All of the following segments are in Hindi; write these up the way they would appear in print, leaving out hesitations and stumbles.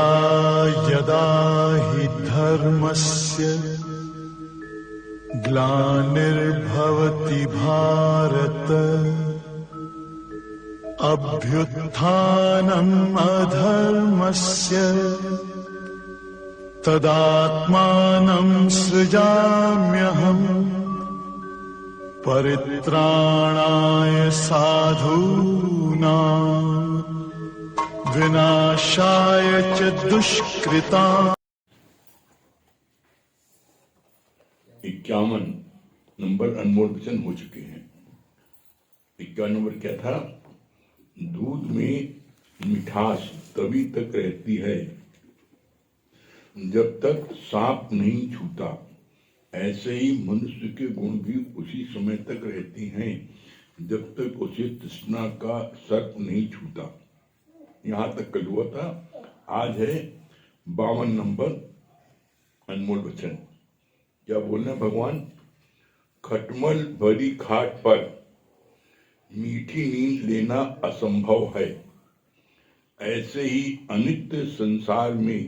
यदा यदा हि धर्मस्य ग्लानिर्भवति भारत अभ्युत्थानम् अधर्मस्य तदात्मानं सृजाम्यहम् परित्राणाय साधूनां विनाशाय च दुष्कृताम्। 51 नंबर अनमोल वचन हो चुके हैं। 51 नंबर क्या था? दूध में मिठास तभी तक रहती है जब तक सांप नहीं छूता, ऐसे ही मनुष्य के गुण भी उसी समय तक रहते हैं जब तक उसे तृष्णा का सर्प नहीं छूता। यहाँ तक कल हुआ था। आज है 52 नंबर अनमोल वचन। क्या बोलना भगवान? खटमल भरी खाट पर मीठी नींद लेना असंभव है, ऐसे ही अनित्य संसार में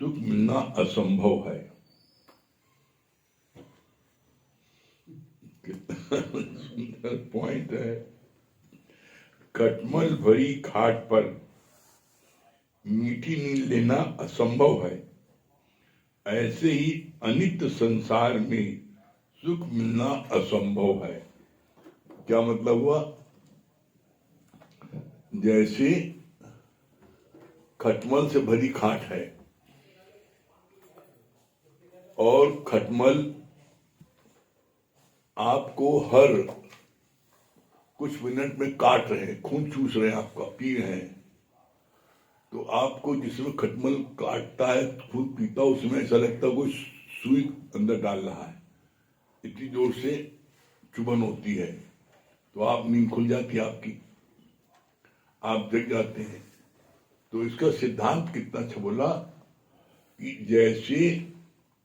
सुख मिलना असंभव है। कितना सुंदर पॉइंट है। खटमल भरी खाट पर मीठी नींद लेना असंभव है, ऐसे ही अनित्य संसार में सुख मिलना असंभव है। क्या मतलब हुआ? जैसे खटमल से भरी खाट है और खटमल आपको हर कुछ मिनट में काट रहे हैं, खून चूस रहे हैं, आपका पी रहे हैं, तो आपको जिसमें खटमल काटता है, खून पीता, उसमें ऐसा लगता है कोई सुई अंदर डाल रहा है, इतनी जोर से चुभन होती है, तो आप नींद खुल जाती है आपकी, आप जग जाते हैं। तो इसका सिद्धांत कितना अच्छा बोला कि जैसे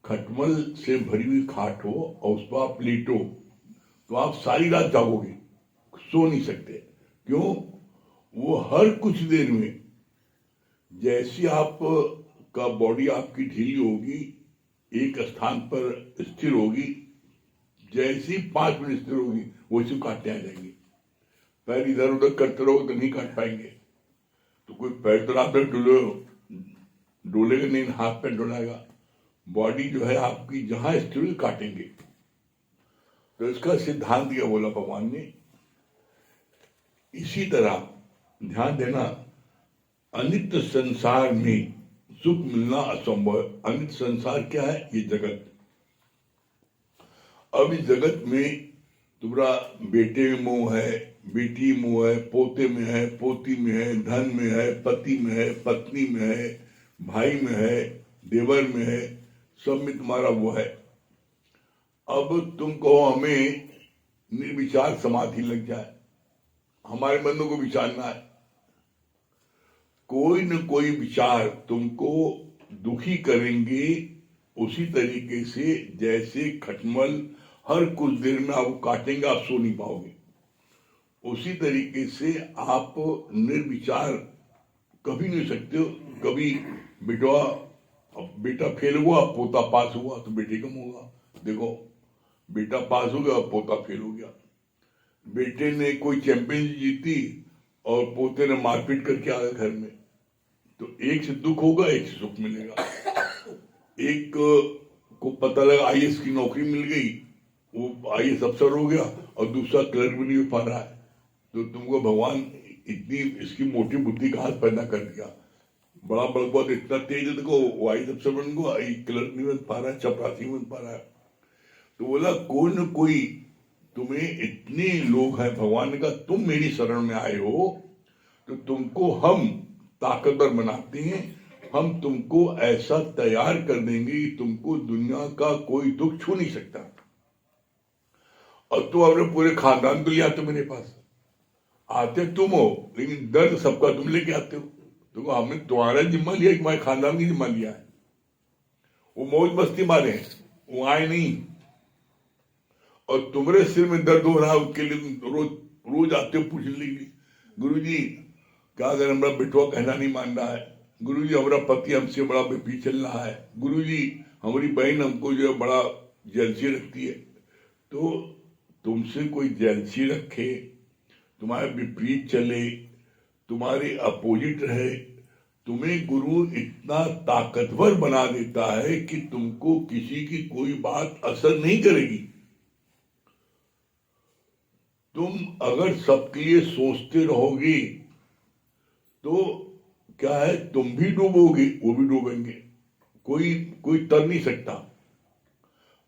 खटमल से भरी हुई खाट हो और उस पर आप लेटो तो आप सारी रात जागोगे, सो नहीं सकते। क्यों? वो हर कुछ देर में जैसी आप का बॉडी आपकी ढीली होगी, एक स्थान पर स्थिर होगी, जैसी 5 मिनट स्थिर होगी वैसे काटने आ जाएंगे। पैर इधर उधर करते रहो तो नहीं काट पाएंगे। तो कोई पैर तो आप डोलेगा नहीं, हाथ पैर डोलाएगा। बॉडी जो है आपकी जहां स्थिर हुई काटेंगे। तो इसका सिद्धांत दिया बोला भगवान ने। इसी तरह ध्यान देना, अनित्य संसार में सुख मिलना असंभव है। अनित्य संसार क्या है? ये जगत। अब इस जगत में तुम्हारा बेटे में मोह है, बेटी मोह है, पोते में है, पोती में है, धन में है, पति में है, पत्नी में है, भाई में है, देवर में है, सब में तुम्हारा वो है। अब तुम कहो हमें निर्विचार समाधि लग जाए, हमारे मन को विचारना है। कोई न कोई विचार तुमको दुखी करेंगे, उसी तरीके से जैसे खटमल हर कुछ देर में आपको काटेंगे, आप सो नहीं पाओगे। उसी तरीके से आप निर्विचार कभी नहीं सकते हो। कभी बेटा फेल हुआ, पोता पास हुआ तो बेटे कम होगा। देखो, बेटा पास हो गया, पोता फेल हो गया। बेटे ने कोई चैंपियनशिप जीती और पोते ने मारपीट करके आ गया घर में, तो एक से दुख होगा, एक से सुख मिलेगा। एक को पता लगा आईएएस की नौकरी मिल गई, वो आईएएस अफसर हो गया, और दूसरा क्लर्क भी नहीं हो पा रहा है। तो तुमको भगवान इतनी इसकी मोटी बुद्धि का हाथ पैदा कर दिया। बड़ा बहुत इतना तेज है, देखो वो आईएएस अफसर बन गया, क्लर्क नहीं बन पा रहा है, चपरासी नहीं बन पा रहा है। तो बोला कोई न कोई, तुम्हें इतने लोग हैं, भगवान ने कहा तुम मेरी शरण में आए हो तो तुमको हम ताकतवर बनाते हैं, हम तुमको ऐसा तैयार कर देंगे कि तुमको दुनिया का कोई दुख छू नहीं सकता। और तुम अपने पूरे खानदान को ले आते हो मेरे पास। आते तुम हो, लेकिन दर्द सबका तुम लेके आते हो। तो हमने तुम्हारा जिम्मा लिया, तुम्हारे खानदान की जिम्मा लिया है। वो मौज मस्ती मारे हैं, वो आए नहीं। और तुम्हारे सिर में दर्द हो रहा है, उसके लिए रोज रोज आते हो पूछने के लिए, गुरु जी क्या अगर हमारा बेटवा कहना नहीं मान रहा है, गुरुजी हमारा पति हमसे बड़ा बेपी चल रहा है, गुरुजी हमारी बहन हमको जो है बड़ा जेलसी रखती है। तो तुमसे कोई जेलसी रखे, तुम्हारे विपरीत चले, तुम्हारे अपोजिट रहे, तुम्हें गुरु इतना ताकतवर बना देता है कि तुमको किसी की कोई बात असर नहीं करेगी। तुम अगर सबके लिए सोचते रहोगे तो क्या है, तुम भी डूबोगे, वो भी डूबेंगे, कोई तर नहीं सकता।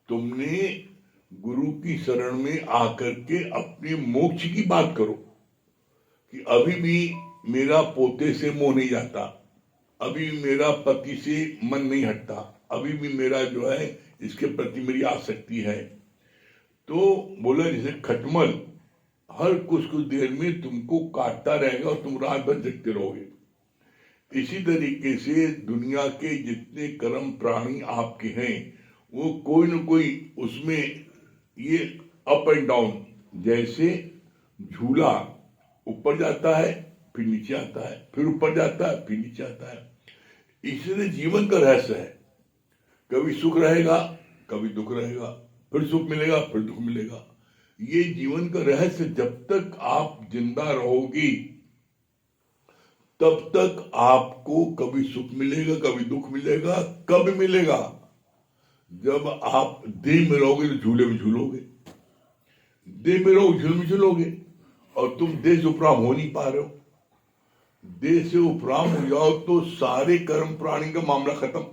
तुमने गुरु की शरण में आकर के अपने मोक्ष की बात करो कि अभी भी मेरा पोते से मोह नहीं जाता, अभी मेरा पति से मन नहीं हटता, अभी भी मेरा जो है इसके प्रति मेरी आसक्ति है। तो बोला जैसे खटमल हर कुछ देर में तुमको काटता रहेगा और तुम रात भर जगते रहोगे। इसी तरीके से दुनिया के जितने कर्म प्राणी आपके हैं वो कोई न कोई उसमें ये अप एंड डाउन, जैसे झूला ऊपर जाता है फिर नीचे आता है, फिर ऊपर जाता है फिर नीचे आता है। इसलिए जीवन का रहस्य है, कभी सुख रहेगा कभी दुख रहेगा, फिर सुख मिलेगा फिर दुख मिलेगा। ये जीवन का रहस्य, जब तक आप जिंदा रहोगी तब तक आपको कभी सुख मिलेगा कभी दुख मिलेगा। कब मिलेगा? जब आप देह में रहोगे तो झूले में झूलोगे, देह में रहोगे झूले में झूलोगे, और तुम देह से उपराम हो नहीं पा रहे हो। देह से उपराम हो जाओ तो सारे कर्म प्राणी का मामला खत्म।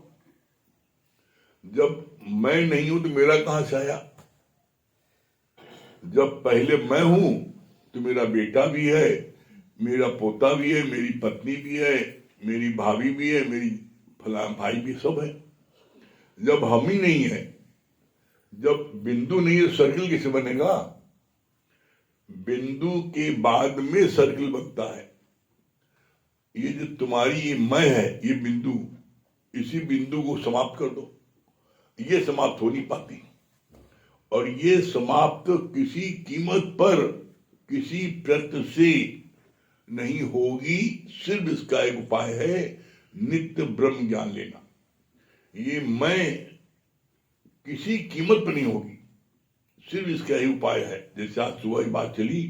जब मैं नहीं हूं तो मेरा कहां से आया? जब पहले मैं हूं तो मेरा बेटा भी है, मेरा पोता भी है, मेरी पत्नी भी है, मेरी भाभी भी है, मेरी फलां भाई भी, सब है। जब हम ही नहीं है, जब बिंदु नहीं है, सर्किल कैसे बनेगा? बिंदु के बाद में सर्किल बनता है। ये जो तुम्हारी ये मैं है, ये बिंदु, इसी बिंदु को समाप्त कर दो, ये समाप्त हो नहीं पाती। और ये समाप्त किसी कीमत पर, किसी प्रयत्न से नहीं होगी। सिर्फ इसका एक उपाय है, नित्य ब्रह्म ज्ञान लेना। ये मैं किसी कीमत पर नहीं होगी, सिर्फ इसका ही उपाय है। जैसे आज सुबह ही बात चली,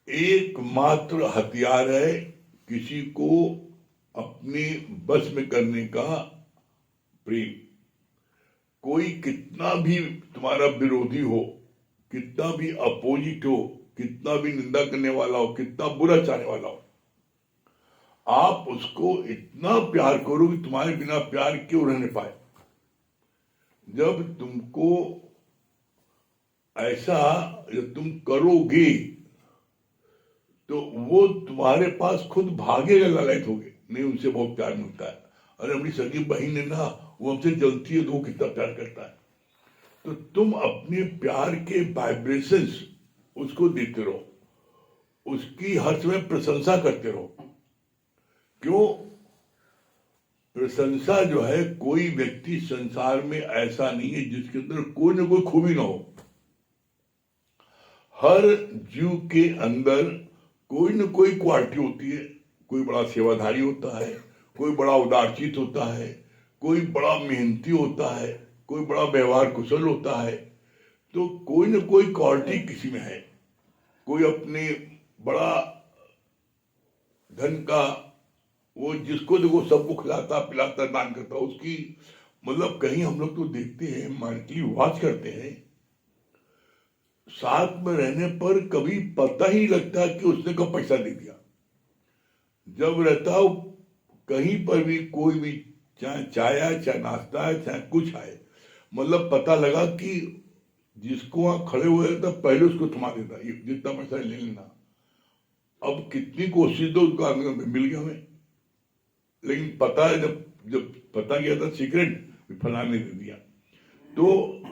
एकमात्र हथियार है किसी को अपने बस में करने का प्रेम। कोई कितना भी तुम्हारा विरोधी हो, कितना भी अपोजिट हो, कितना भी निंदा करने वाला हो, कितना बुरा चाहने वाला हो, आप उसको इतना प्यार करो कि तुम्हारे बिना प्यार क्यों रहने पाए। जब तुमको ऐसा जब तुम करोगे तो वो तुम्हारे पास खुद भागेगा, ललायत होगे, नहीं उनसे बहुत प्यार मिलता है। अरे अपनी सगी बहन है ना, वो हमसे जलती है तो वो कितना प्यार करता है। तो तुम अपने प्यार के वाइब्रेशंस उसको देते रहो, उसकी हर समय प्रशंसा करते रहो। क्यों? प्रशंसा जो है, कोई व्यक्ति संसार में ऐसा नहीं है जिसके अंदर कोई ना कोई खूबी ना हो। हर जीव के अंदर कोई ना कोई क्वालिटी होती है। कोई बड़ा सेवाधारी होता है, कोई बड़ा उदारचित होता है, कोई बड़ा मेहनती होता है, कोई बड़ा व्यवहार कुशल होता है। तो कोई ना कोई क्वालिटी किसी में है। कोई अपने बड़ा धन का, वो जिसको देखो सबको खिलाता पिलाता दान करता, उसकी मतलब कहीं हम लोग तो देखते हैं, मंथली वाच करते हैं, साथ में रहने पर कभी पता ही लगता कि उसने कब पैसा दे दिया। जब रहता हो कहीं पर भी, कोई भी, चाहे चाय है, चाहे नाश्ता है, चाहे कुछ है, मतलब पता लगा कि जिसको वहां खड़े हुए रहता पहले उसको थमा देता, ये जितना पैसा ले लेना। अब कितनी कोशिश दो, उसका मिल गया हमें, लेकिन पता है जब पता गया था सीक्रेट फलाने दे दिया। तो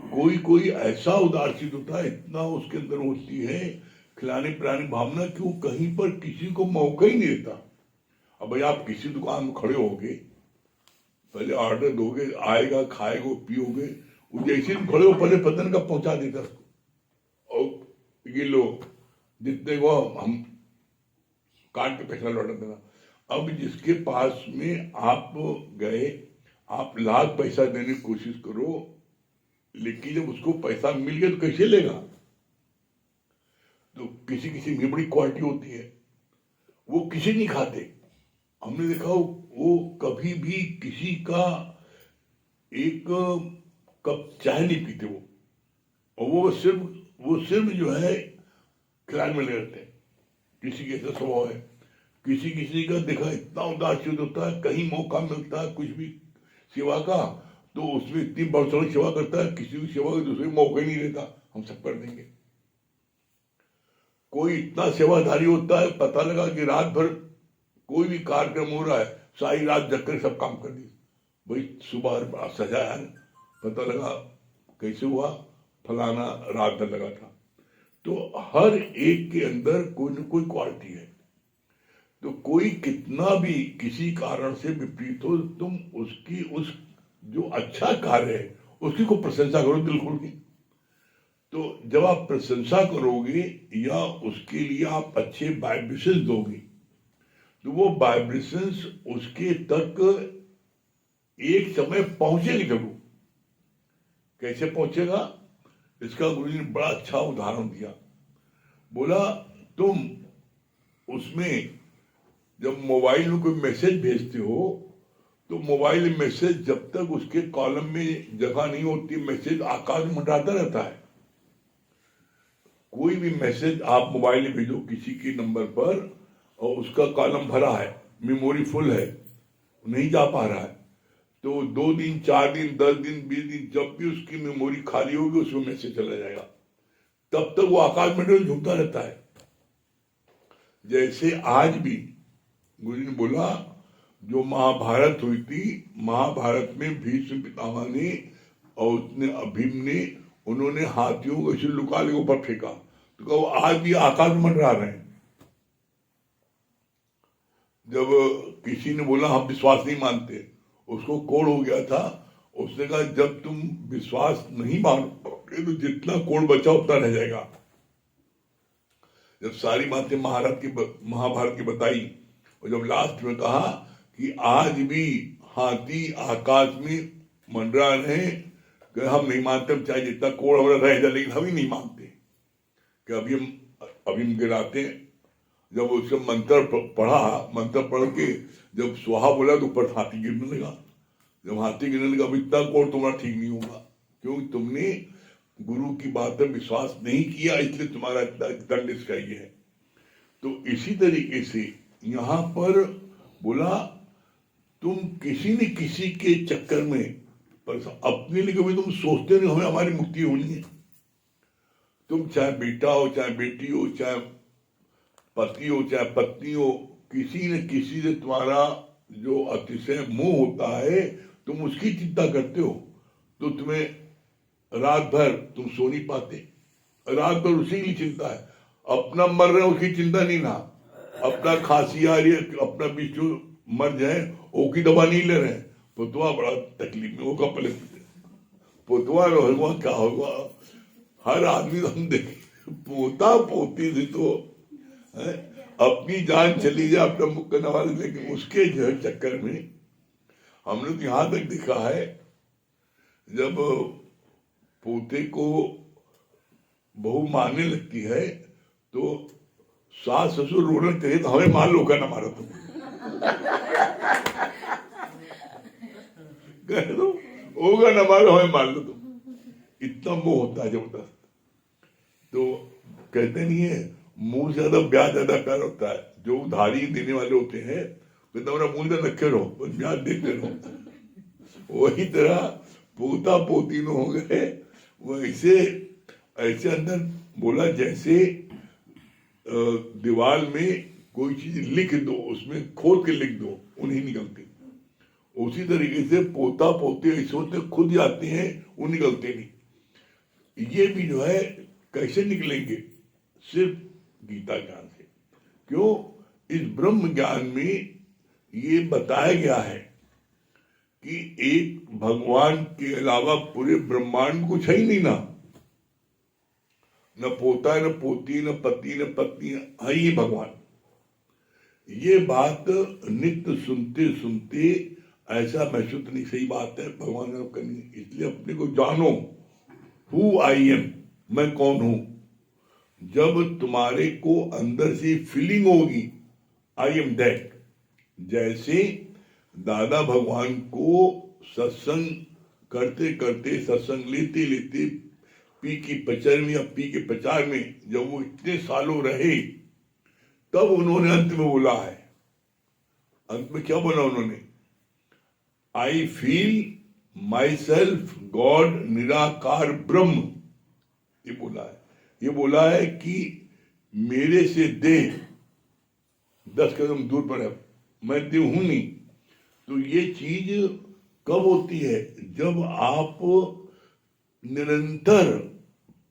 कोई ऐसा उदारचित होता है, इतना उसके अंदर होती है खिलाने पिलाने भावना कि वो कहीं पर किसी को मौका ही नहीं देता। अब भाई आप किसी दुकान में खड़े होगे, पहले ऑर्डर दोगे, आएगा, खाएगा, पियोगे, वो जैसे भी खड़े हो पहले पतन का पहुंचा देता उसको, और ये लो जितने को हम काट के पैसा लौटा देना। अब जिसके पास में आप गए, आप लाख पैसा देने की कोशिश करो, लेकिन जब उसको पैसा मिल गया तो कैसे लेगा? तो किसी किसी में बड़ी क्वालिटी होती है, वो किसी नहीं खाते। हमने देखा वो कभी भी किसी का एक कप चाय नहीं पीते वो, और वो सिर्फ जो है खिलाने में लगे रहते हैं। किसी के ऐसा स्वभाव है, किसी किसी का देखा इतना उदासीन होता है, कहीं मौका मिलता है कुछ भी सेवा का तो उसमें इतनी बढ़ चढ़ सेवा करता है, किसी की सेवा का दूसरे मौका ही नहीं देता, हम सब कर देंगे। कोई इतना सेवाधारी होता है, पता लगा कि रात भर कोई भी कार्यक्रम हो रहा है, सारी रात जग कर सब काम कर दी, भाई सुबह बड़ा सजाया, पता लगा कैसे हुआ, फलाना रात भर लगा था। तो हर एक के अंदर कोई न कोई क्वालिटी है। तो कोई कितना भी किसी कारण से विपरीत हो, तुम उसकी उस जो अच्छा कार्य है उसकी को प्रशंसा करो दिल खोल के। तो जब आप प्रशंसा करोगे या उसके लिए आप अच्छे वाइब्रेशंस दोगे, तो वो वाइब्रेशंस उसके तक एक समय पहुंचेगी जरूर। कैसे पहुंचेगा, इसका गुरुजी ने बड़ा अच्छा उदाहरण दिया। बोला तुम उसमें जब मोबाइल में कोई मैसेज भेजते हो, तो मोबाइल मैसेज जब तक उसके कॉलम में जगह नहीं होती, मैसेज आकाश में मंडराता रहता है। कोई भी मैसेज आप मोबाइल में भेजो किसी के नंबर पर और उसका कॉलम भरा है, मेमोरी फुल है, नहीं जा पा रहा है, तो 2 दिन 4 दिन 10 दिन 20 दिन जब भी उसकी मेमोरी खाली होगी उसमें मैसेज चला जाएगा, तब तक वो आकाश में झूमता रहता है। जैसे आज भी गुरु ने बोला, जो महाभारत हुई थी, महाभारत में भीष्म पितामह ने और उसने भीम ने, उन्होंने हाथियों को ऐसे लुका के ऊपर फेंका, तो कहा वो आज भी आकाश में मंडरा रहे हैं। जब किसी ने बोला हम विश्वास नहीं मानते, उसको कोड़ हो गया था, उसने कहा जब तुम विश्वास नहीं मानोगे तो जितना कोड़ बचा उतना रह जाएगा। जब सारी बातें महाभारत की बताई और जब लास्ट में कहा कि आज भी हाथी आकाश में मंडरा रहे, कि हम नहीं मानते, चाहे जितना कोड़ हमारा रह जाए, लेकिन हम ही नहीं मानते कि अभी हम गिराते हैं। जब उसका मंत्र पढ़ के जब सुहा बोला तो ऊपर हाथी गिरने लगा। जब हाथी गिरने लगा, अब इतना कोड़ तुम्हारा ठीक नहीं होगा, क्योंकि तुमने गुरु की बात पर विश्वास नहीं किया, इसलिए तुम्हारा दंड इसका ये है। तो इसी तरीके से यहाँ पर बोला, तुम किसी न किसी के चक्कर में, पर अपने लिए कभी तुम सोचते नहीं हमें हमारी मुक्ति होनी है। तुम चाहे बेटा हो, चाहे बेटी हो, चाहे पति हो, चाहे पत्नी हो, किसी न किसी से तुम्हारा जो अतिशय मोह होता है, तुम उसकी चिंता करते हो, तो तुम्हें रात भर तुम सो नहीं पाते, रात भर उसी की चिंता है। अपना मर रहे उसकी चिंता नहीं ना, अपना खांसी आ रही है, अपना बीच मर जाए वो की दवा नहीं ले रहे हैं, पुतवा बड़ा तकलीफ में होगा, पहले पुतवा होगा क्या होगा। हर आदमी तो हम देखे पोता पोती से तो अपनी जान चली जाए अपना मुख करने वाले, लेकिन उसके जो है चक्कर में हमने तो यहां तक देखा है, जब पोते को बहू मारने लगती है तो सास ससुर रोने कहे तो हमें मार लो, का ना मारो तुम, कह दो होगा ना मारो, हमें मार लो तुम। इतना मोह होता है जबरदस्त। तो कहते नहीं है मुंह से ज्यादा ब्याज ज्यादा प्यार होता है। जो उधारी देने वाले होते हैं तो मेरा मूलधन रखे रहो, ब्याज देते रहो। वही तरह पोता पोती में हो गए, वैसे ऐसे अंदर बोला जैसे दीवार में कोई चीज लिख दो, उसमें खोद के लिख दो, वो नहीं निकलती। उसी तरीके से पोता पोते ऐसे होते खुद जाते हैं, वो निकलते नहीं। ये भी जो है कैसे निकलेंगे, सिर्फ गीता ज्ञान से। क्यों, इस ब्रह्म ज्ञान में ये बताया गया है कि एक भगवान के अलावा पूरे ब्रह्मांड कुछ है ही नहीं ना, न पोता न पोती न पति न पत्नी, है ही भगवान। ये बात नित्य सुनते सुनते ऐसा महसूस नहीं, सही बात है, भगवान ने करनी, इसलिए अपने को जानो, हु आई एम, मैं कौन हूं। जब तुम्हारे को अंदर से फीलिंग होगी आई एम दैट, जैसे दादा भगवान को सत्संग करते करते, सत्संग लेते लेते पी की 75 या पी के 50 में जब वो इतने सालों रहे, तब उन्होंने अंत में बोला है, अंत में क्या बोला उन्होंने, I feel my self God निराकार ब्रह्म, ये बोला है। ये बोला है कि मेरे से देह 10 कदम दूर पर है, मैं देह हूं नहीं। तो ये चीज कब होती है, जब आप निरंतर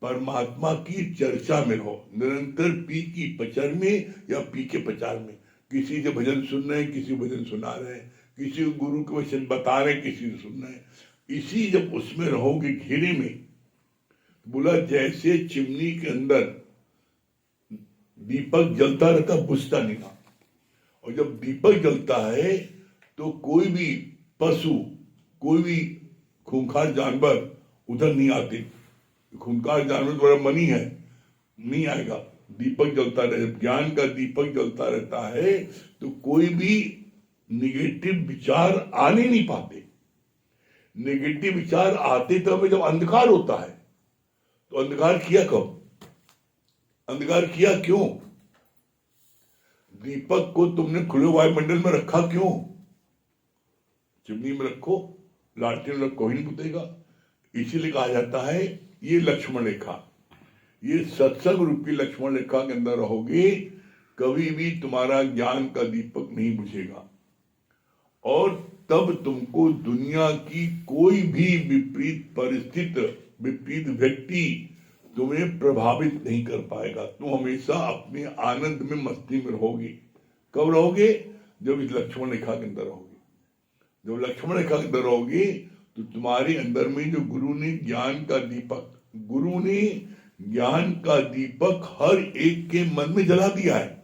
परमात्मा की चर्चा में रहो, निरंतर पी की 50 में या पी के 50 में, किसी से भजन सुन रहे हैं, किसी भजन सुना रहे हैं, किसी गुरु के वचन बता रहे हैं, किसी से सुन रहे हैं, इसी जब उसमें रहोगे घेरे में, बोला जैसे चिमनी के अंदर दीपक जलता रहता, बुझता नहीं था, और जब दीपक जलता है तो कोई भी पशु, कोई भी खूंखार जानवर उधर नहीं आते, खूंखार जानवर बड़ा मनी है, नहीं आएगा, दीपक जलता रहे, ज्ञान का दीपक जलता रहता है, तो कोई भी निगेटिव विचार आने नहीं पाते। नेगेटिव विचार आते तो हमें जब अंधकार होता है, तो अंधकार किया कब, अंधकार किया क्यों, दीपक को तुमने खुले वायुमंडल में रखा क्यों, चिमनी में रखो, लालटेन में रखो, ही नहीं बुतेगा। इसीलिए कहा जाता है ये लक्ष्मण रेखा, ये सत्संग रूपी लक्ष्मण रेखा के अंदर रहोगे, कभी भी तुम्हारा ज्ञान का दीपक नहीं बुझेगा, और तब तुमको दुनिया की कोई भी विपरीत परिस्थिति, विपरीत व्यक्ति तुम्हें प्रभावित नहीं कर पाएगा। तुम हमेशा अपने आनंद में, मस्ती में रहोगे। कब रहोगे, जब इस लक्ष्मण रेखा के अंदर रहोगे। जब लक्ष्मण रेखा के अंदर रहोगे तो तुम्हारे अंदर में जो गुरु ने ज्ञान का दीपक, गुरु ने ज्ञान का दीपक हर एक के मन में जला दिया है।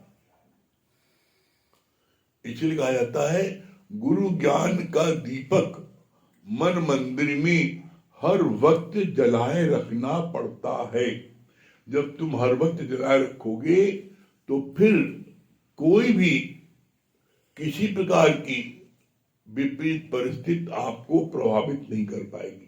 इसलिए कहा जाता है गुरु ज्ञान का दीपक मन मंदिर में हर वक्त जलाए रखना पड़ता है। जब तुम हर वक्त जलाए रखोगे तो फिर कोई भी किसी प्रकार की विपरीत परिस्थिति आपको प्रभावित नहीं कर पाएगी।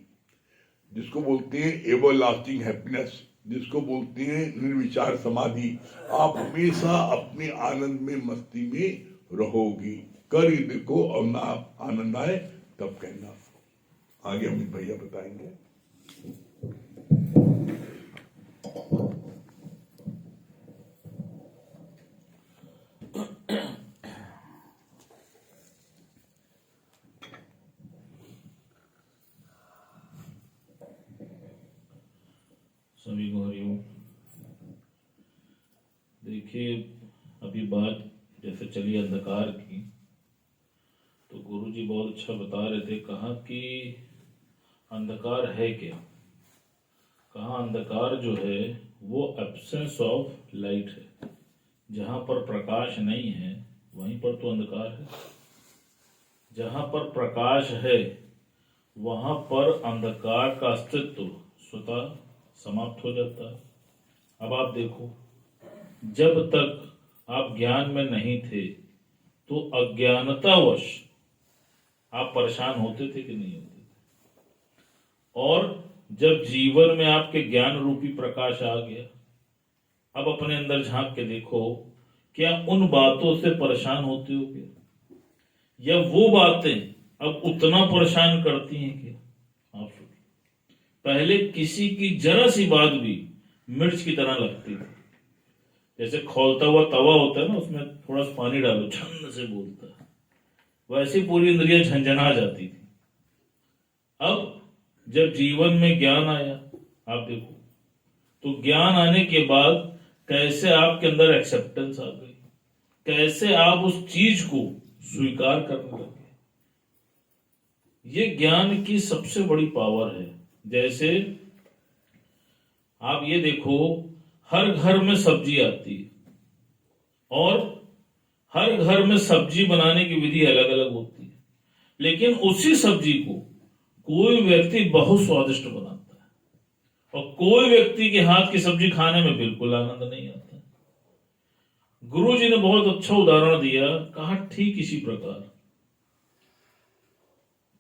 जिसको बोलते हैं एवर लास्टिंग हैप्पीनेस, जिसको बोलते हैं निर्विचार समाधि, आप हमेशा अपने आनंद में, मस्ती में रहोगी। कर ही देखो और ना आनंद आए तब कहना। आगे अमित भैया बताएंगे। सभी को हरिओम। देखिए, अभी बात जैसे चली अंधकार की, तो गुरुजी बहुत अच्छा बता रहे थे, कहा कि अंधकार है क्या, कहा अंधकार जो है वो एब्सेंस ऑफ लाइट है। जहां पर प्रकाश नहीं है वहीं पर तो अंधकार है, जहां पर प्रकाश है वहां पर अंधकार का अस्तित्व स्वतः समाप्त हो जाता है। अब आप देखो, जब तक आप ज्ञान में नहीं थे तो अज्ञानतावश आप परेशान होते थे कि नहीं होते थे, और जब जीवन में आपके ज्ञान रूपी प्रकाश आ गया, अब अपने अंदर झांक के देखो, क्या उन बातों से परेशान होते हो क्या, या वो बातें अब उतना परेशान करती हैं क्या? आप सोचो, पहले किसी की जरा सी बात भी मिर्च की तरह लगती थी। जैसे खौलता हुआ तवा होता है ना, उसमें थोड़ा सा पानी डालो, छन्न से बोलता है, वैसे पूरी इंद्रियां झंझना जाती थी। अब जब जीवन में ज्ञान आया, आप देखो, तो ज्ञान आने के बाद कैसे आपके अंदर एक्सेप्टेंस आ गई, कैसे आप उस चीज को स्वीकार करने लगे। ये ज्ञान की सबसे बड़ी पावर है। जैसे आप ये देखो, हर घर में सब्जी आती है और हर घर में सब्जी बनाने की विधि अलग अलग होती है, लेकिन उसी सब्जी को कोई व्यक्ति बहुत स्वादिष्ट बनाता है और कोई व्यक्ति के हाथ की सब्जी खाने में बिल्कुल आनंद नहीं आता है। गुरु जी ने बहुत अच्छा उदाहरण दिया, कहा ठीक इसी प्रकार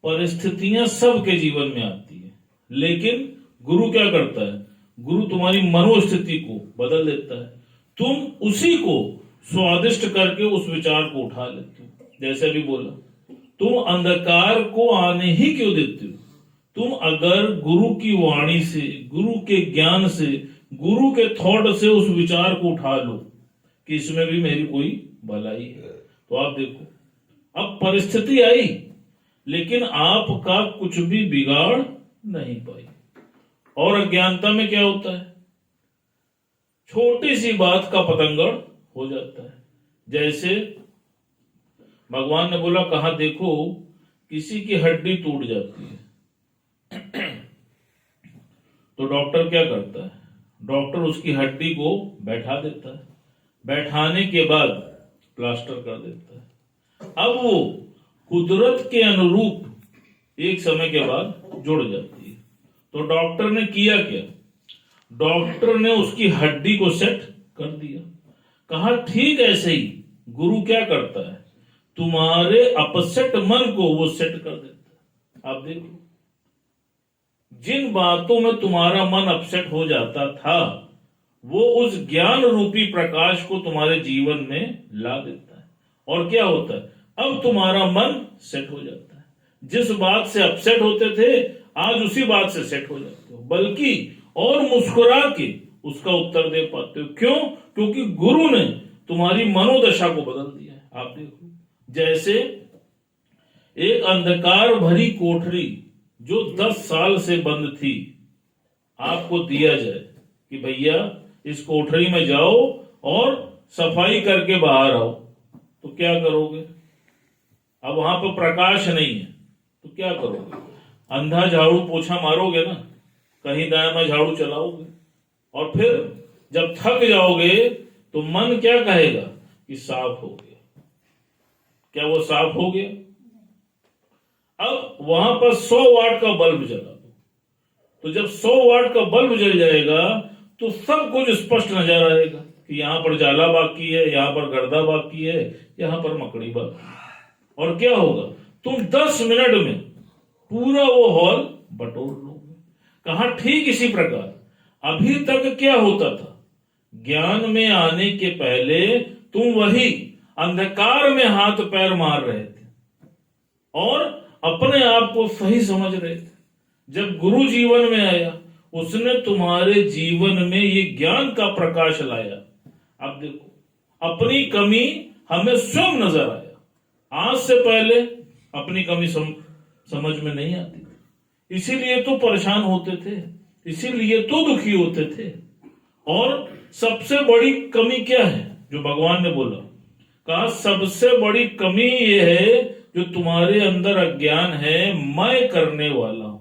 परिस्थितियां सबके जीवन में आती है, लेकिन गुरु क्या करता है, गुरु तुम्हारी मनोस्थिति को बदल देता है। तुम उसी को स्वादिष्ट करके उस विचार को उठा लेते हो। जैसे अभी बोला, तुम अंधकार को आने ही क्यों देते हो? तुम अगर गुरु की वाणी से, गुरु के ज्ञान से, गुरु के थॉट से उस विचार को उठा लो कि इसमें भी मेरी कोई भलाई है, तो आप देखो अब परिस्थिति आई लेकिन आपका कुछ भी बिगाड़ नहीं पाई। और अज्ञानता में क्या होता है, छोटी सी बात का पतंगड़ हो जाता है। जैसे भगवान ने बोला, कहा देखो किसी की हड्डी टूट जाती है तो डॉक्टर क्या करता है, डॉक्टर उसकी हड्डी को बैठा देता है, बैठाने के बाद प्लास्टर कर देता है। अब वो कुदरत के अनुरूप एक समय के बाद जुड़ जाती है। तो डॉक्टर ने किया क्या, डॉक्टर ने उसकी हड्डी को सेट कर दिया। कहा ठीक ऐसे ही गुरु क्या करता है, तुम्हारे अपसेट मन को वो सेट कर देता है। आप देखो, जिन बातों में तुम्हारा मन अपसेट हो जाता था वो उस ज्ञान रूपी प्रकाश को तुम्हारे जीवन में ला देता है। और क्या होता है, अब तुम्हारा मन सेट हो जाता है। जिस बात से अपसेट होते थे आज उसी बात से सेट हो जाते हो, बल्कि और मुस्कुरा के उसका उत्तर दे पाते हो। क्यों? क्योंकि गुरु ने तुम्हारी मनोदशा को बदल दिया है। आप देखो, जैसे एक अंधकार भरी कोठरी जो 10 साल से बंद थी, आपको दिया जाए कि भैया इस कोठरी में जाओ और सफाई करके बाहर आओ, तो क्या करोगे? अब वहां पर प्रकाश नहीं है तो क्या करोगे? अंधा झाड़ू पोछा मारोगे ना, कहीं दाएं में झाड़ू चलाओगे, और फिर जब थक जाओगे तो मन क्या कहेगा कि साफ हो गया। क्या वो साफ हो गया? अब वहां पर 100 वाट का बल्ब जला दो, तो जब 100 वाट का बल्ब जल जाएगा तो सब कुछ स्पष्ट नजर आएगा कि यहां पर जाला बाकी है, यहां पर गर्दा बाकी है, यहां पर मकड़ी बाकी है। और क्या होगा, तुम 10 मिनट में पूरा वो हॉल बटोर लोगे। कहा ठीक इसी प्रकार अभी तक क्या होता था, ज्ञान में आने के पहले तुम वही अंधकार में हाथ पैर मार रहे थे और अपने आप को सही समझ रहे थे। जब गुरु जीवन में आया उसने तुम्हारे जीवन में ये ज्ञान का प्रकाश लाया। अब देखो, अपनी कमी हमें स्वयं नजर आया। आज से पहले अपनी कमी समझ में नहीं आती थी, इसीलिए तो परेशान होते थे, इसीलिए तो दुखी होते थे। और सबसे बड़ी कमी क्या है जो भगवान ने बोला, कहा सबसे बड़ी कमी ये है जो तुम्हारे अंदर अज्ञान है, मैं करने वाला हूं।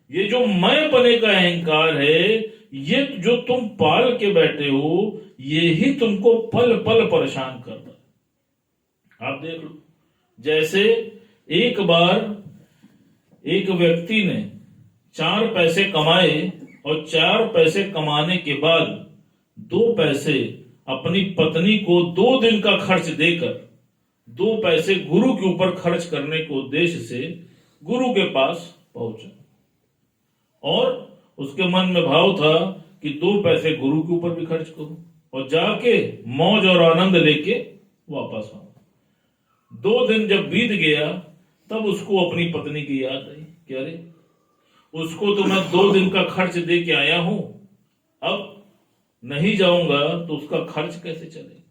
ये जो मैं बने का अहंकार है, ये जो तुम पाल के बैठे हो, ये ही तुमको पल पल परेशान कर रहा है। आप देख लो, जैसे एक बार एक व्यक्ति ने 4 पैसे कमाए और 4 पैसे कमाने के बाद 2 पैसे अपनी पत्नी को 2 दिन का खर्च देकर 2 पैसे गुरु के ऊपर खर्च करने के उद्देश्य से गुरु के पास पहुंचा। और उसके मन में भाव था कि 2 पैसे गुरु के ऊपर भी खर्च करूं और जाके मौज और आनंद लेके वापस आऊं। 2 दिन जब बीत गया तब उसको अपनी पत्नी की याद आई कि अरे उसको तो मैं 2 दिन का खर्च दे के आया हूं, अब नहीं जाऊंगा तो उसका खर्च कैसे चलेगा।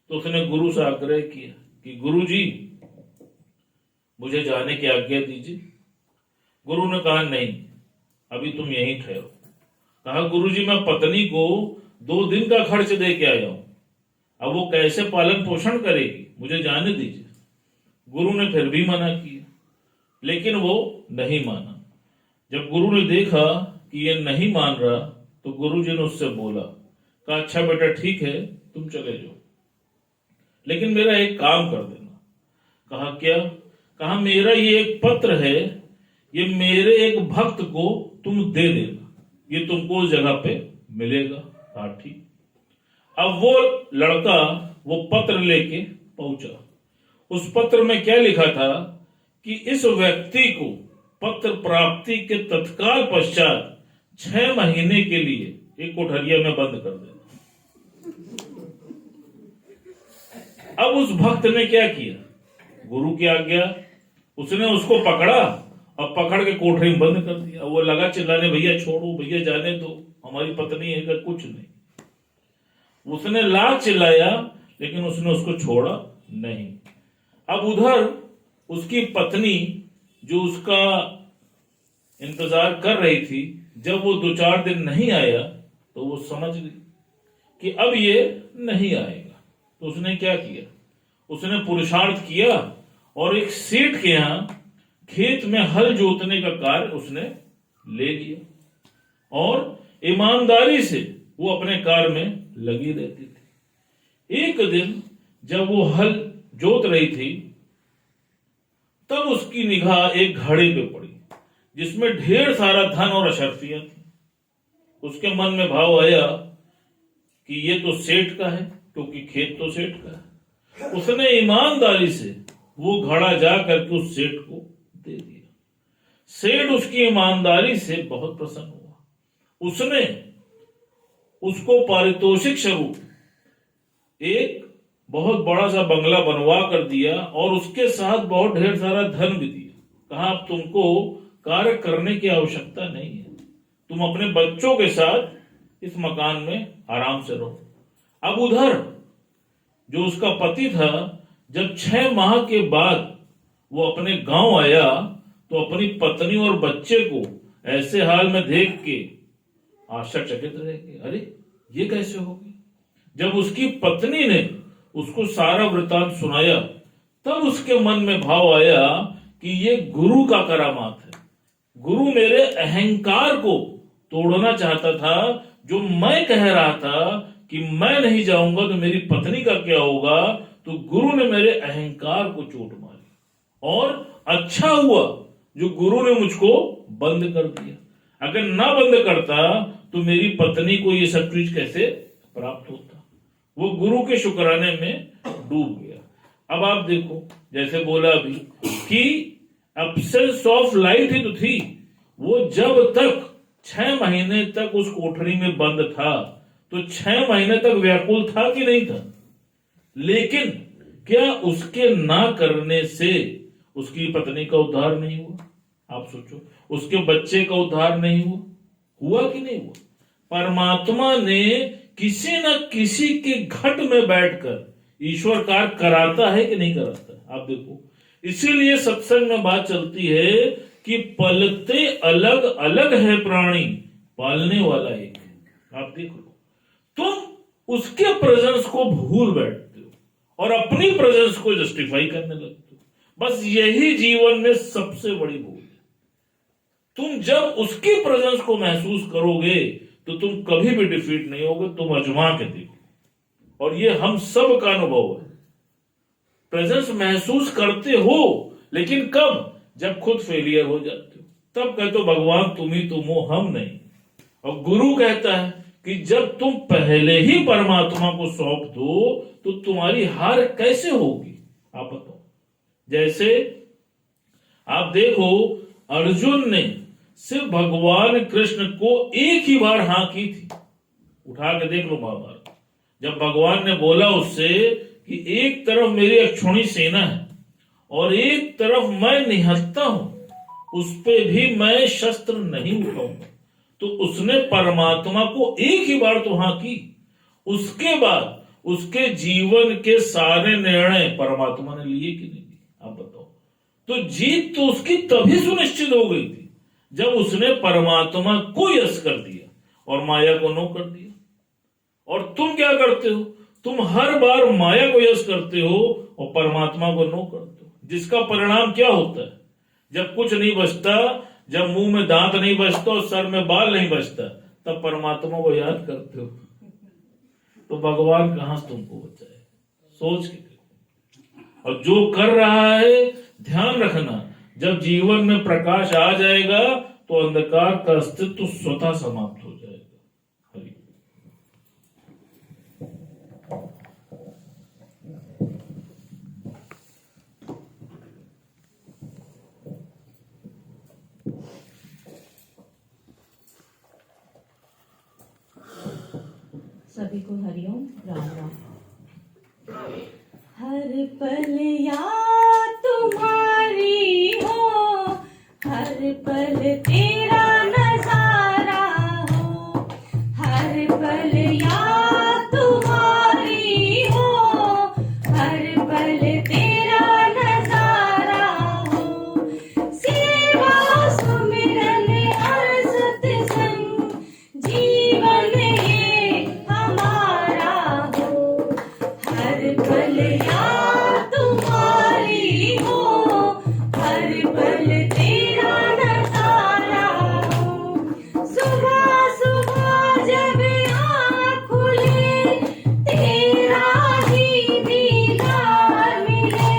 तो उसने गुरु से आग्रह किया कि गुरु जी मुझे जाने की आज्ञा दीजिए। गुरु ने कहा नहीं, अभी तुम यहीं ठहरो। कहा गुरु जी मैं पत्नी को 2 दिन का खर्च दे के आया हूं, अब वो कैसे पालन पोषण करेगी, मुझे जाने दीजिए। गुरु ने फिर भी मना किया, लेकिन वो नहीं माना। जब गुरु ने देखा कि ये नहीं मान रहा तो गुरु जी ने उससे बोला, कहा अच्छा बेटा ठीक है तुम चले जाओ। लेकिन मेरा एक काम कर देना। कहा क्या? कहा मेरा ये एक पत्र है, ये मेरे एक भक्त को तुम दे देना, ये तुमको उस जगह पे मिलेगा। कहा ठीक। अब वो लड़का वो पत्र लेके पहुंचा। उस पत्र में क्या लिखा था कि इस व्यक्ति को पत्र प्राप्ति के तत्काल पश्चात 6 महीने के लिए एक कोठरिया में बंद कर देना। अब उस भक्त ने क्या किया? गुरु की आज्ञा, उसने उसको पकड़ा और पकड़ के कोठरी में बंद कर दिया। वो लगा चिल्लाने, भैया छोड़ो, भैया जाने दो, हमारी पत्नी है, कुछ नहीं। उसने लाख चिल्लाया लेकिन उसने उसको छोड़ा नहीं। अब उधर उसकी पत्नी जो उसका इंतजार कर रही थी, जब वो 2-4 दिन नहीं आया तो वो समझ गई कि अब ये नहीं आएगा। तो उसने क्या किया? उसने पुरुषार्थ किया और एक सेठ के यहां खेत में हल जोतने का कार्य उसने ले लिया और ईमानदारी से वो अपने कार्य में लगी रहती थी। एक दिन जब वो हल जोत रही थी, तब उसकी निगाह एक घड़े पे पड़ी जिसमें ढेर सारा धन और अशर्फियां थी। उसके मन में भाव आया कि ये तो सेठ का है, क्योंकि खेत तो सेठ का है। उसने ईमानदारी से वो घड़ा जा करके उस सेठ को दे दिया। सेठ उसकी ईमानदारी से बहुत प्रसन्न हुआ। उसने उसको पारितोषिक स्वरूप एक बहुत बड़ा सा बंगला बनवा कर दिया और उसके साथ बहुत ढेर सारा धन भी दिया। कहा अब तुमको कार्य करने की आवश्यकता नहीं है, तुम अपने बच्चों के साथ इस मकान में आराम से रहो। अब उधर जो उसका पति था, जब 6 माह के बाद वो अपने गांव आया तो अपनी पत्नी और बच्चे को ऐसे हाल में देख के आश्चर्यचकित रह गए। अरे ये कैसे हो गया? जब उसकी पत्नी ने उसको सारा वृतांत सुनाया, तब उसके मन में भाव आया कि ये गुरु का करामात है। गुरु मेरे अहंकार को तोड़ना चाहता था। जो मैं कह रहा था कि मैं नहीं जाऊंगा तो मेरी पत्नी का क्या होगा, तो गुरु ने मेरे अहंकार को चोट मारी और अच्छा हुआ जो गुरु ने मुझको बंद कर दिया। अगर ना बंद करता तो मेरी पत्नी को ये सब चीज कैसे प्राप्त होता? वो गुरु के शुक्राने में डूब गया। अब आप देखो, जैसे बोला अभी कि एब्सेंस ऑफ लाइट ही तो थी। वो जब तक 6 महीने तक उस कोठरी में बंद था तो 6 महीने तक व्याकुल था कि नहीं था? लेकिन क्या उसके ना करने से उसकी पत्नी का उद्धार नहीं हुआ? आप सोचो, उसके बच्चे का उद्धार नहीं हुआ? हुआ कि नहीं हुआ? परमात्मा ने किसी न किसी के घट में बैठकर ईश्वर कार्य कराता है कि नहीं कराता? आप देखो, इसीलिए सत्संग में बात चलती है कि पलते अलग अलग है प्राणी, पालने वाला एक है। आप देख लो, तुम उसके प्रेजेंस को भूल बैठते हो और अपनी प्रेजेंस को जस्टिफाई करने लगते हो। बस यही जीवन में सबसे बड़ी भूल है। तुम जब उसकी प्रेजेंस को महसूस करोगे तो तुम कभी भी डिफीट नहीं होगे। तुम अजमा के देखो, और ये हम सब का अनुभव है। प्रेजेंस महसूस करते हो, लेकिन कब? जब खुद फेलियर हो जाते हो, तब कहते हो भगवान तुम ही तुम हो, हम नहीं। और गुरु कहता है कि जब तुम पहले ही परमात्मा को सौंप दो तो तुम्हारी हार कैसे होगी? आप बताओ। जैसे आप देखो, अर्जुन ने सिर्फ भगवान कृष्ण को एक ही बार हाँ की थी। उठा के देख लो महाभारत। जब भगवान ने बोला उससे कि एक तरफ मेरी अक्षुणी सेना है और एक तरफ मैं निहत्ता हूं, उस पे भी मैं शस्त्र नहीं उठाऊंगा, तो उसने परमात्मा को एक ही बार तो हाँ की। उसके बाद उसके जीवन के सारे निर्णय परमात्मा ने लिए कि नहीं लिए? आप बताओ। तो जीत तो उसकी तभी सुनिश्चित हो गई थी जब उसने परमात्मा को यश कर दिया और माया को नो कर दिया। और तुम क्या करते हो? तुम हर बार माया को यश करते हो और परमात्मा को नो करते हो, जिसका परिणाम क्या होता है? जब कुछ नहीं बचता, जब मुंह में दांत नहीं बचता और सर में बाल नहीं बचता, तब परमात्मा को याद करते हो। तो भगवान कहां से तुमको बचाए? सोच के और जो कर रहा है ध्यान रखना, जब जीवन में प्रकाश आ जाएगा तो अंधकार का अस्तित्व स्वतः समाप्त हो जाएगा। हरि। सभी को हरिओम राम राम। हर पल याद तुम्हारी हो, हर पल तेरा नजारा हो, हर पल याद तुम्हारी हो, हर पल तेरा नजारा हो। सेवा सुमिरन और सत्संग जीवन ये हमारा हो, हर पल याद तुम्हारी हो, हर पल तेरा नजारा हो। सुबह सुबह जब आँख खुले तेरा ही दीदार मिले,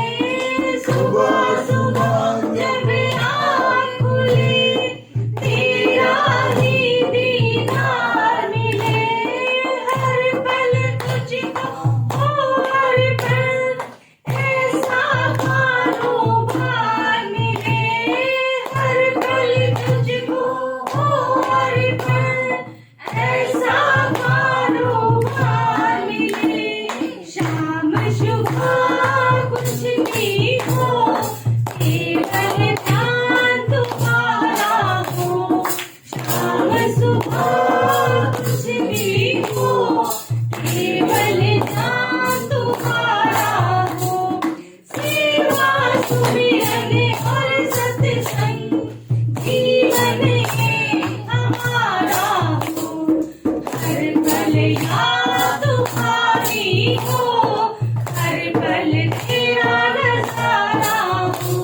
सुबह सुबह जब आँख खुले तेरा ही दीदार मिले। हर पल तुझको हो, हर पल ऐसा कारोबार मिले, हर पल तुझको हो, हर पल ऐसा कारोबार मिले। शाम सुबह कुछ भी हो, केवल ध्यान तुम्हारा हो। शाम सुबह कुछ भी हो, केवल ध्यान तुम्हारा हो। सेवा सुमिरन और सत्संग जीवन ये हमारा हो, हर पल याद तुम्हारी हो, हर पल तेरा नजारा हो।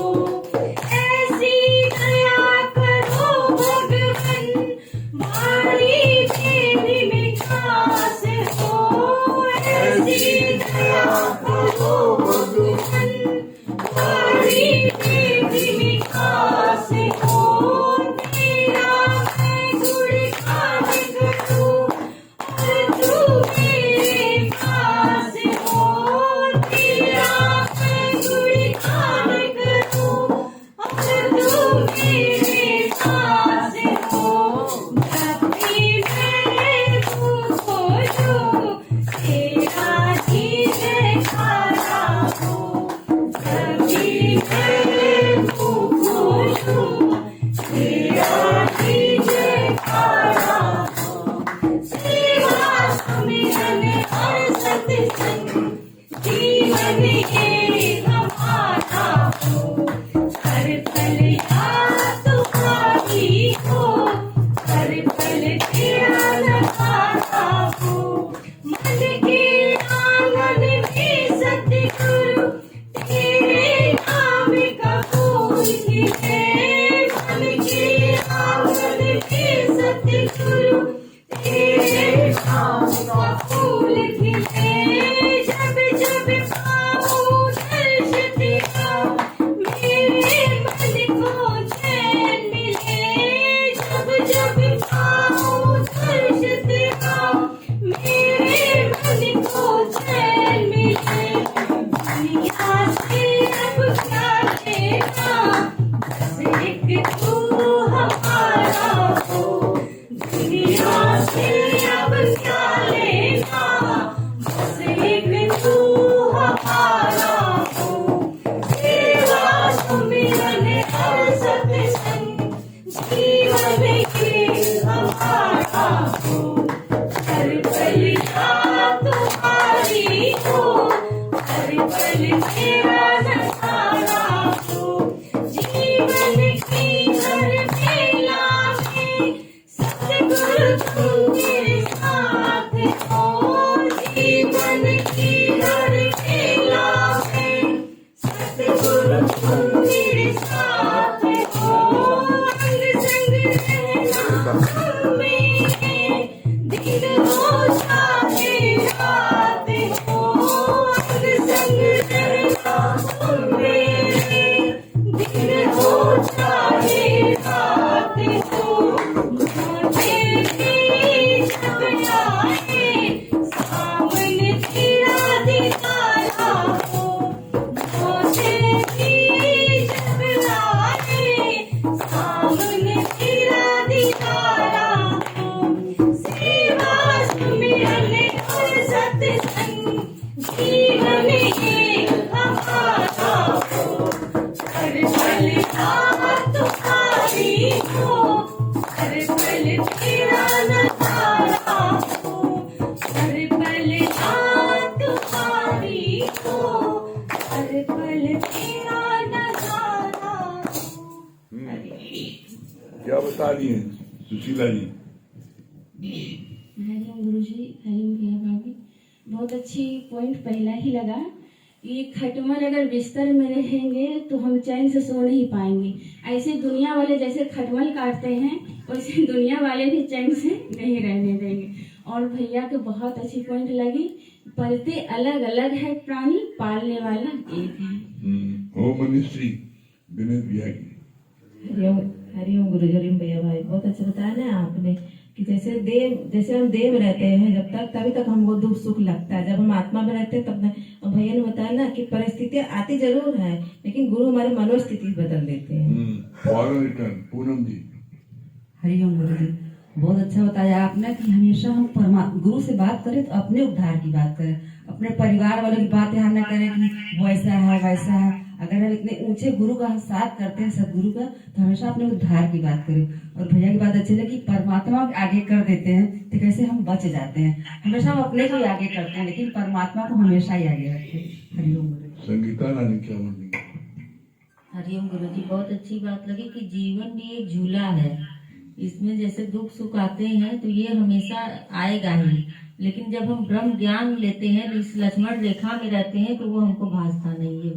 ऐसी दया करो भगवन, मारी तेरी विकास हो। ऐसी दया करो भगवन, मारी तेरी विकास हो। तेरा मैं गुणगान करूं और तू मेरे पास हो। तेरा मैं गुणगान करूं और तू मेरे पास हो। जब भी मैं तुझको छूं, तेरा ही जयकारा हो। जब भी मैं तुझको छूं, तेरा ही जयकारा हो। सेवा सुमिरन और सत्संग जीवन ये हमारा हो, हर पल याद तुम्हारी हो, हर पल तेरा नजारा हो। मन के आंगन में सतगुरु तेरे नाम का फूल खिले, मन के आंगन में सतगुरु तेरे नाम का फूल खिले। जब जब पाऊं दर्श तेरा, मेरे मन को चैन मिले। जब जब पाऊं दर्श तेरा, मेरे मन को चैन मिले। दुनिया से अब क्या लेना, बस एक तू हमारा हो। दुनिया से अब क्या लेना, बस एक तू हमारा हो। सेवा सुमिरन और सत्संग जीवन ये हमारा हो, हर पल याद तुम्हारी हो, हर पल तेरा नजारा हो। तुम्हारी हो, हर पल तेरा नजारा हो, हर पल याद तुम्हारी हो, हर पल तेरा नजारा हो। क्या बता रही है सुशीला जी? हरिओम गुरुजी, हरिओम भैया भाभी। बहुत अच्छी पॉइंट पहला ही लगा। ये खटमल अगर बिस्तर में रहेंगे तो हम चैन से सो नहीं पाएंगे। ऐसे दुनिया वाले जैसे खटमल काटते हैं वैसे दुनिया वाले भी चैन से नहीं रहने देंगे। और भैया के बहुत अच्छी पॉइंट लगी, पलते अलग अलग है प्राणी, पालने वाला एक है। होम मिनिस्ट्री विनय भैया की। हरिओम हरिओम गुरुजी, हरिओम भैया भाई। बहुत अच्छा बताया ना आपने कि जैसे हम देह में रहते हैं जब तक, तभी तक हमको दुख सुख लगता है। जब हम आत्मा में रहते हैं तब अब भैया ने बताया ना कि परिस्थितियां आती जरूर है, लेकिन गुरु हमारी मनोस्थिति बदल देते हैं। फॉरन रिटर्न पूनम जी। हरिओम गुरु जी, बहुत अच्छा बताया आपने कि हमेशा हम गुरु से बात करें तो अपने उद्धार की बात करें, अपने परिवार वालों की बात यहाँ न करें कि वैसा है वैसा है। अगर हम इतने ऊंचे गुरु का हम साथ करते हैं, सदगुरु का, तो हमेशा अपने उद्धार की बात करें। और भैया की बात अच्छी लगी, परमात्मा के आगे कर देते हैं तो कैसे हम बच जाते हैं। हमेशा हम अपने को ही आगे करते हैं लेकिन परमात्मा को हमेशा ही आगे रखते हैं। हरिओम गुरु जी। संगीता रानी क्या बोली? हरिओम गुरु जी, बहुत अच्छी बात लगी कि जीवन भी एक झूला है। इसमें जैसे दुख सुख आते हैं तो ये हमेशा आएगा ही, लेकिन जब हम ब्रह्म ज्ञान लेते हैं, इस लक्ष्मण रेखा में रहते हैं तो वो हमको भासता नहीं है।